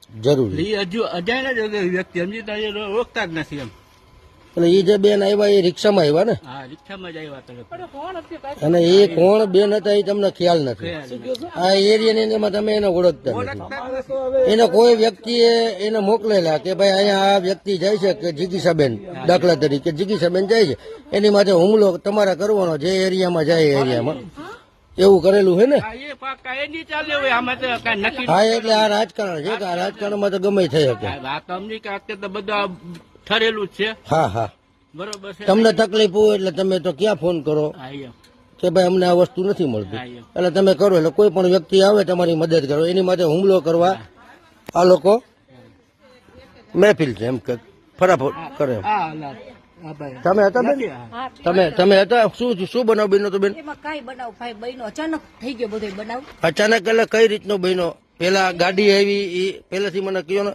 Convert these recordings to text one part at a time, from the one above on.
જરૂરી. હજુ અજાણ્યા જ વ્યક્તિ સમજી ઓળખતા જ નથી એમ. એટલે એ જે બેન આવ્યા એ રિક્ષામાં આવ્યા ને? હા, રિક્ષામાં જ આવ્યા તરત. અને એ કોણ બેન હતા એ તમને ખ્યાલ નથી. આ એરિયાની એમાં તમે એને ઓળખતા નથી. એને કોઈ વ્યક્તિએ એને મોકલેલા કે ભાઈ અહીંયા આ વ્યક્તિ જાય છે કે જિગીસાબેન, દાખલા તરીકે જિગીસાબેન જાય છે, એની માટે હુમલો તમારે કરવાનો જે એરિયામાં જાય એ એરિયામાં, એવું કરેલું છે ને? હા, એટલે આ રાજકારણ છે કે આ રાજકારણમાં તો ગમે થઈ શકે. તો બધા ઠરેલું જ છે. હા હા, બરોબર છે. તમને તકલીફ હોય એટલે તમે તો ક્યાં ફોન કરો કે ભાઈ અમને આ વસ્તુ નથી મળતી, એટલે તમે કરો. એટલે કોઈ પણ વ્યક્તિ આવે તમારી મદદ કરો, એની માટે હુમલો કરવા આ લોકો મહેફિલ છે એમ કે ફરાફટ કરે. તમે હતા બેન? તમે હતા? શું બનાવ બન્યો તો બેન? કઈ બનાવ ભાઈ બન્યો, અચાનક થઈ ગયો બધો બનાવ. અચાનક એટલે કઈ રીતનો બન્યો? પેલા ગાડી આવી એ પેલાથી મને કયો ને.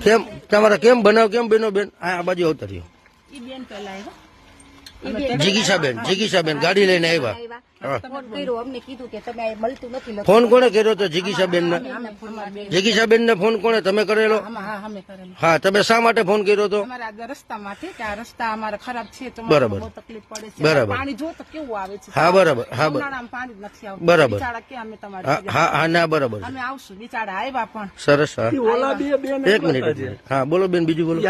કેમ તમારા કેમ બનાવ કેમ બન્યો બેન? આ બાજુ આવતા રહ્યો. જિગીસાબેન ગાડી લઈને આવ્યા. ફોન કોને કર્યો તો જિગીસાબેન ને? જિગીસાબેન ને ફોન કોને? તમે કરેલો? હા, તમે શા માટે ફોન કર્યો તો? રસ્તા માટે કે આ રસ્તા અમારા ખરાબ છે, બરાબર તકલીફ પડે છે, બરાબર. પાણી જો તો કેવું આવે છે. હા બરાબર. હા પાણી જ નથી આવતું. બરાબર. બિચારા કે અમે તમારે હા હા ના બરાબર. અમે આવશું. બિચારા આવ્યા પણ સરસ. હા, એક મિનિટ. હા બોલો બેન, બીજું બોલો.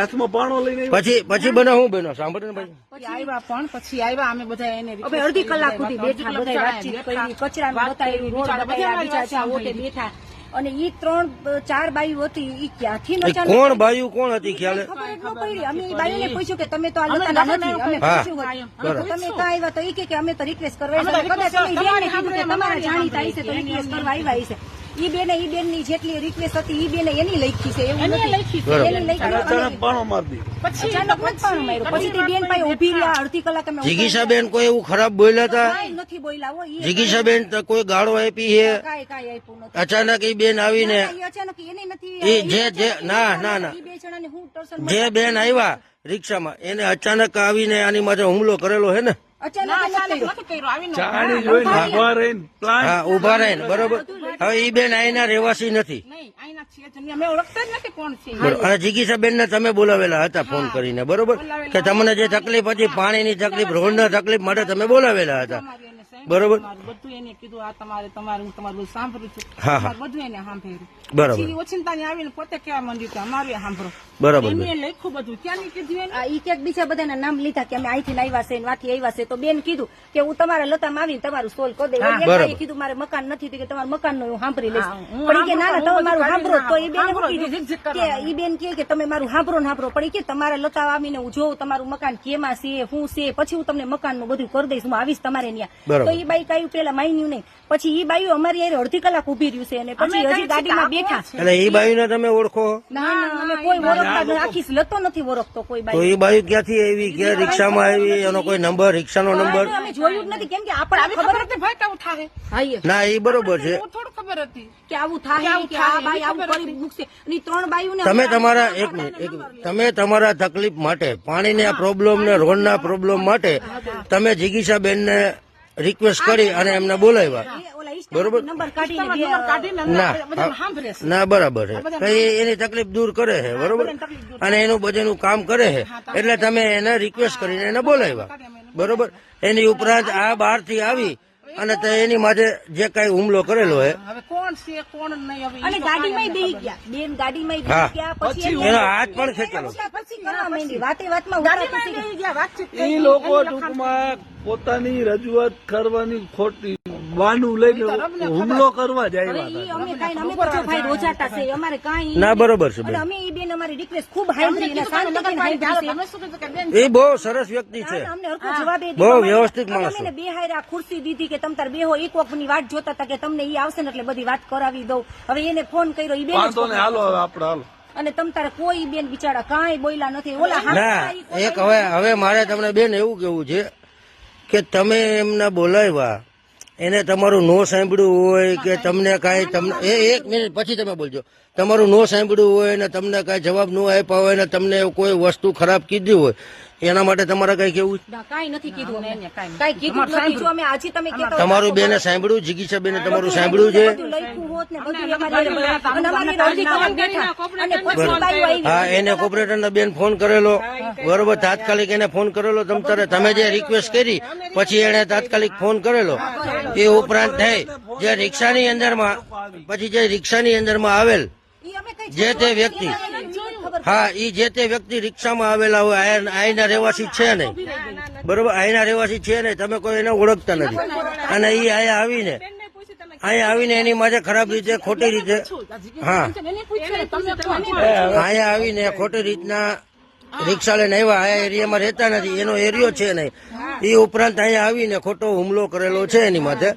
પછી બનો હું બેનો સાંભળે ને ભાઈ. આવ્યા પણ પછી આવ્યા અમે બધા એને અડધી કલાક સુધી બેઠા, બધા વાતચીત કરી, કચરામાં બતાવ્યું, રોડ બતાવ્યા, બીજા ઓટે બેઠા. અને ઈ 3-4 બાયું હતી, ઈ ક્યાંથી એ કોણ બાયું કોણ હતી ખ્યાલ? ખબર જ ન પડી. અમે ઈ બાયુને પૂછ્યું કે તમે તો આ લતાના નથી. અમે પૂછ્યું હતું, તમે ક્યાં આવ્યા? તો ઈ કે અમે તો રિક્વેસ્ટ કરવા આવ્યા. કદાચ તમે બેનને કીધું કે તમારા જાણીતા હશે તો રિક્વેસ્ટ કરવા આવ્યા હશે. ઈ બેન ની જેટલી રિક્વેસ્ટ હતી ઈ બેને એની લખી છે, એવું નથી. એની લખી અચાનક પાણો મારી દીધો. પછી તે બેન પાસે ઉભી રહ્યા અડધી કલાક. અમે જિગીસાબેન કોઈ એવું ખરાબ બોલ્યા હતા? કાંઈ નથી બોલ્યા હો. ઈ જિગીસાબેન તો કોઈ ગાળો આપી છે? કાંઈ આપ્યું નથી. અચાનક એ બેન આવીને ઈ અચાનક એને નથી. એ જે ના ઈ બે જણાને હું ટર્શન જે બેન આવ્યા રિક્ષામાં એને અચાનક આવીને આની માટે હુમલો કરેલો હે ને? હા, ઉભા રહીને. બરોબર. હવે ઈ બેન અહીંના રહેવાસી નથી. અને જિગીસાબેન ને તમે બોલાવેલા હતા ફોન કરીને, બરોબર? કે તમને જે તકલીફ હતી, પાણીની તકલીફ, રોડની તકલીફ માટે તમે બોલાવેલા હતા, બરોબર? બધું એને કીધું આ તમારું સાંભળ્યું છું. હા હા, બધું એને સાંભળ્યું. બરાબર. ઓચિંતાની આવીને પોતે કેવા માંડ્યું કે અમારું સાંભળો. બરાબર. એને લખ્યું બધું. ક્યાંની કીધું એને? ઈ ક્યાંક બીજા બધાના નામ લીધા કે અમે અહીંથી આવ્યા છે, વાથી આવ્યા છે. તો બેન કીધું કે હું તમારા લતામાં આવીને તમારું સોલ્વ કરી દઉં. એક ભાઈએ કીધું મારે મકાન નથી, કે તમારું મકાન નું હું સાંભળી લઈશ. પણ ઈ કે ના તમે મારું સાંભળો. તો એ બેન કીધું કે ઈ બેન કે તમે મારું સાંભળો ને સાંભળો. પણ ઈ કે તમારા લતા આવીને હું જોઉં તમારું મકાન કેમાં છે, શું છે, પછી હું તમને મકાન નું બધું કરી દઈશ, હું આવીશ તમારે ત્યાં. તો ઈ બાઈ કયું પેલા માન્યું નહીં. પછી ઈ બાયું અમારી યાર અડધી કલાક ઉભી રહ્યું છે, અને પછી હજી ગાડીમાં બેઠા. એટલે એ બાયુને તમે ઓળખો? ના અમે કોઈ ઓળખતા નથી. આખી લતો નથી ઓળખતો કોઈ તો બાઈ. એ બાયુ ક્યાંથી આવી? ક્યાં રિક્ષામાં આવી? એનો કોઈ નંબર, રિક્ષાનો નંબર? અમે જોયું જ નથી, કેમ કે આપણે ખબર હતી ભાઈ કેવું થાય ના, એ બરોબર છે થોડું ખબર હતી કે આવું થાય, કે આ બાઈ આવું કરી મૂકશે. અને 3 બાયુને તમે તમારા એક મિનિટ તમે તમારા તકલીફ માટે, પાણીના પ્રોબ્લેમ ને રોડના પ્રોબ્લેમ માટે તમે જિગીસાબેન ને રિક્વેસ્ટ કરી અને એમને બોલાવ્યા, બરોબર? નંબર કાઢીને ના બરાબર છે. એની તકલીફ દૂર કરે છે, બરોબર? અને એનું બધું કામ કરે છે, એટલે તમે એને રિક્વેસ્ટ કરીને એને બોલાવ્યા, બરોબર? એની ઉપરાંત આ બહાર થી આવી અને એની માટે જે કઈ હુમલો કરેલો હે, હવે કોણ છે કોણ નહીં. હવે અને ગાડીમાં બેહી ગયા બેન, ગાડીમાં બેહી ગયા. પછી એનો હાથ પણ ખેંચેલો. પછી કરવા માંડી, વાતમાં વાતચીત એ લોકો ટૂંકમાં પોતાની રજૂઆત કરવાની ખોટી વાનું લઈને હુમલો કરવા જાય. અમે કાંઈ અમે તો જો ભાઈ રોજાટા છે, અમારે કાંઈ ના બરોબર છે. અને અમે ઈ બેન અમારી રિક્વેસ્ટ ખૂબ હાઈલી અને શાંતિથી હાઈલી છે. એ બહુ સરસ વ્યક્તિ છે, અમને હરખો જવાબ એ બહુ દીધો. વ્યવસ્થિત માણસ. અમે બે હાયરા ખુરશી દીધી કે તમ તાર બેહો, એક વખતની વાત જોતા હતા કે તમને ઈ આવશે ને એટલે બધી વાત કરાવી દઉં. હવે એને ફોન કર્યો, ઈ બેન વાંધો ને હાલો હવે આપડે હાલો. અને તમ તારે કોઈ બેન બિચારા કાંઈ બોલ્યા નથી. ઓલા ના એક હવે મારે તમને બેન એવું કેવું છે કે તમે એમને બોલાવ્યા, એને તમારું નો સાંભળ્યું હોય કે તમને કાંઈ તમને એક મિનિટ પછી તમે બોલજો, તમારું નો સાંભળ્યું હોય ને તમને કાંઈ જવાબ ન આપ્યા હોય ને તમને કોઈ વસ્તુ ખરાબ કીધી હોય એના માટે તમારે કઈ કેવું છે? ના, કાંઈ નથી કીધું અમે. કાંઈ કીધું જ નથી. જો અમે આજે તમે કહેતા હોય તમારું બેને સાંભળ્યું, જિગીશા બેને તમારું સાંભળ્યું છે? બધું લખ્યું હોત ને બધું અમારી અને અમારી અરજી કરવા બેઠા. અને પછી બાયું આવી. હા, એને કોર્પોરેટરના બેન ફોન કરેલો, બરોબર, તાત્કાલિક એને ફોન કરેલો. તમે જે રિક્વેસ્ટ કરી પછી એને તાત્કાલિક ફોન કરેલો. એ ઉપરાંત થઈ જે રિક્ષાની અંદરમાં પછી જે રિક્ષાની અંદરમાં આવેલ ઈ અમે કઈ જે તે વ્યક્તિ, હા, ઈ જે તે વ્યક્તિ રિક્ષામાં આવેલા હોય અહીંના રહેવાસી છે નહીં, બરોબર, અહીંના રહેવાસી છે નહીં, તમે કોઈ એને ઓળખતા નથી. અને ઈ અહીંયા આવીને એની માથે ખરાબ રીતે, ખોટી રીતે, હા, અહીંયા આવીને ખોટી રીતના રિક્ષા લઈને આવ્યા. આ એરિયામાં રહેતા નથી, એનો એરિયો છે નહીં. એ ઉપરાંત અહીંયા આવીને ખોટો હુમલો કરેલો છે એની માથે,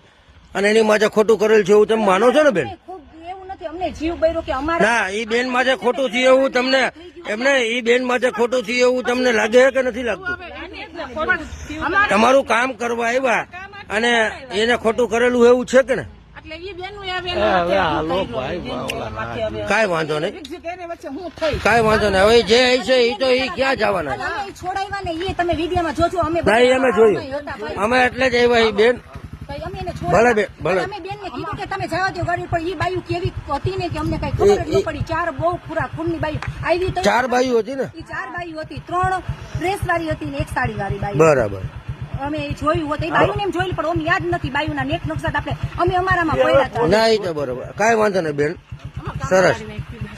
અને એની માથે ખોટું કરેલ છે એવું તમે માનો છો ને બેન? ખૂબ એવું નથી. અમને જીવ બૈરો કે અમારા ના, ઈ બેન માથે ખોટું થયું એવું તમને, એમને ઈ બેન માથે ખોટું થયું એવું તમને લાગે છે કે નથી લાગતું? તમારું કામ કરવા આવ્યા અને એને ખોટું કરેલું એવું છે કે ને? એટલે ઈ બેનું આવે કાંઈ વાંધો નહીં, વચ્ચે હું થઈ કાંઈ વાંધો નહીં. હવે જે છે એ તો એ ક્યાં જવાના છે? અમે છોડાવ્યા ને એ તમે વિડીયોમાં જોજો. અમે ના, ઈ અમે જોયું, અમે એટલે જ આવ્યા. એ બેન ભાઈ અમે એને ભલે છોડાવ્યા. બેન, ભલે. અમે બેનને કીધું કે તમે જવા દો ગાડી પર. ઈ બાયું કેવી હતી ને કે અમને કઈ ખબર જ ન પડી. ચાર બહુ પૂરા ખૂનની બાયું આવી તો 4 બાઈઓ હતી ને? ઈ 4 બાયું હતી. 3 ડ્રેસ વાળી હતી ને 1 સાડી વાળી બાયું. બરાબર. અમે એ જોયું હોત. એ બાયું એમ જોયેલું પણ અમને યાદ નથી. બાયુના નેક નકશા આપણે અમે અમારામાં પડ્યા હતા. ના, એ તો બરોબર, કાંઈ વાંધો નહીં બેન, સરસ.